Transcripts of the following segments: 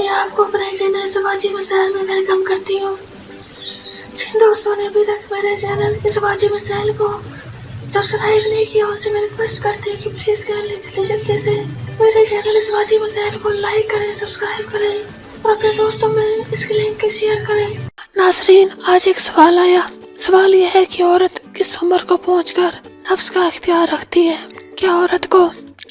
मैं आपको अपने चैनल शिवाजी मिसाइल में वेलकम करती हूँ। जिन दोस्तों ने अभी तक मेरे चैनल शिवाजी मिसाइल को सब्सक्राइब नहीं किया उनसे मैं रिक्वेस्ट करती हूँ कि प्लीज जल्दी से मेरे चैनल शिवाजी मिसाइल को लाइक करें, सब्सक्राइब करें और अपने दोस्तों में इसकी लिंक शेयर करें। नाज़रीन, आज एक सवाल आया। सवाल यह है कि औरत किस उम्र को पहुंचकर नफ्स का इख्तियार रखती है? क्या औरत को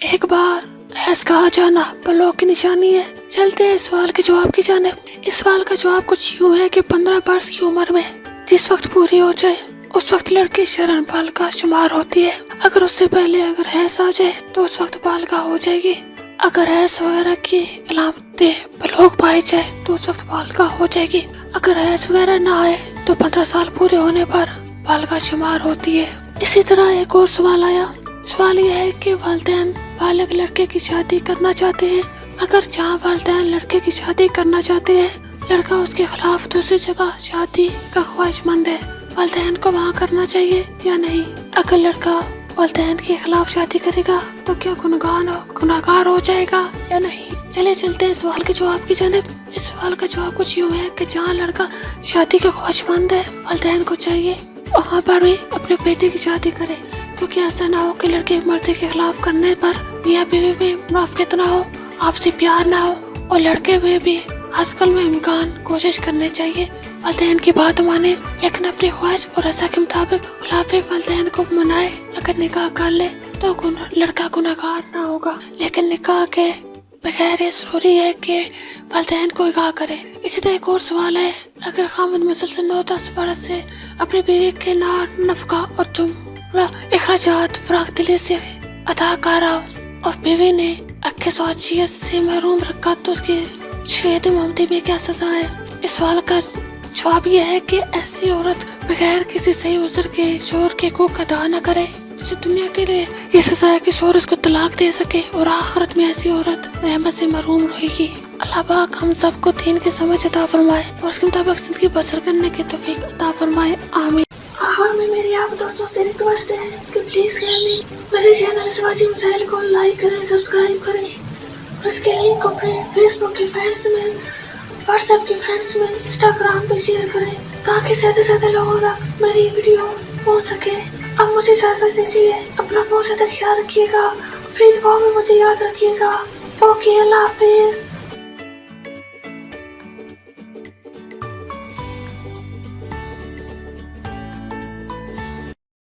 एक बार हैज का आ जाना बलों की निशानी है? चलते हैं सवाल के जवाब की जानिब। इस सवाल का जवाब कुछ यूँ है कि 15 वर्ष की उम्र में जिस वक्त पूरी हो जाए उस वक्त लड़की शरण बालिका शुमार होती है। अगर उससे पहले अगर हैज आ जाए तो उस वक्त बालिका हो जाएगी। अगर हैज वगैरह की अलामतें बलोग पाई जाए तो उस वक्त बालिका हो जाएगी। अगर हैज वगैरह ना आए तो 15 साल पूरे होने पर बालिका शुमार होती है। इसी तरह एक और सवाल आया। सवाल यह है कि वालिदैन बालिग लड़के की शादी करना चाहते हैं, मगर जहाँ वालिदैन लड़के की शादी करना चाहते हैं लड़का उसके खिलाफ दूसरी जगह शादी का ख्वाहिशमंद है, वालिदैन को वहाँ करना चाहिए या नहीं? अगर लड़का वालिदैन के खिलाफ शादी करेगा तो क्या गुनहगार हो जाएगा या नहीं? चले चलते हैं सवाल के जवाब की जानिब। इस सवाल का जवाब कुछ यूँ है कि जहाँ लड़का शादी का ख्वाहिशमंद है वालिदैन को चाहिए वहाँ पर भी अपने बेटे की शादी करे, क्योंकि ऐसा ना हो कि लड़के मर्द के खिलाफ करने पर मियाँ बीवी में मुनाफिकत ना हो, आपसी प्यार ना हो और लड़के में भी आजकल में इम्कान कोशिश करनी चाहिए वालिदैन की बात माने, लेकिन अपनी ख्वाहिश और रज़ा के मुताबिक खिलाफ वालिदैन को मनाए। अगर निकाह कर ले तो लड़का गुनहगार ना होगा, लेकिन निकाह के बगैर ये जरूरी है कि वालिदैन को आगाह करे। इसी तरह एक और सवाल है, अगर खामद मुसलसल 9-10 बरस से अपनी बीवी के नफका और अखराजात फराग दिली से अदा कर रहा हो और बीवी ने अक्के स्वाचियत से महरूम रखा तो उसकी शफेद मोहम्मदी में क्या सजा है? इस सवाल का जवाब यह है कि ऐसी औरत बगैर किसी सही उज़र के शोहर के हकूक़ अदा न करे। इस दुनिया के लिए ये सजा है कि शोहर उसको तलाक दे सके और आखिरत में ऐसी औरत रहमत से महरूम रहेगी। अल्लाह पाक हम सबको दीन की समझ अता फरमाए और उसके मुताबिक जिंदगी बसर करने की तौफीक अता फरमाए, आमीन। आखिर में मेरी आप दोस्तों से रिक्वेस्ट है कि प्लीज मेरे चैनल शिवाजी मिसाइल को लाइक करें, सब्सक्राइब करें और इसके लिंक को अपने फेसबुक के फ्रेंड्स में, व्हाट्सएप के फ्रेंड्स में, इंस्टाग्राम पे शेयर करें ताकि ज्यादा से ज्यादा लोगों तक मेरी वीडियो पहुंच सके। अब मुझे इजाजत दीजिए, अपना बहुत ज्यादा ख्याल रखिएगा, प्लीज दुआ में मुझे याद रखिएगा। ओके, अल्लाह हाफिज।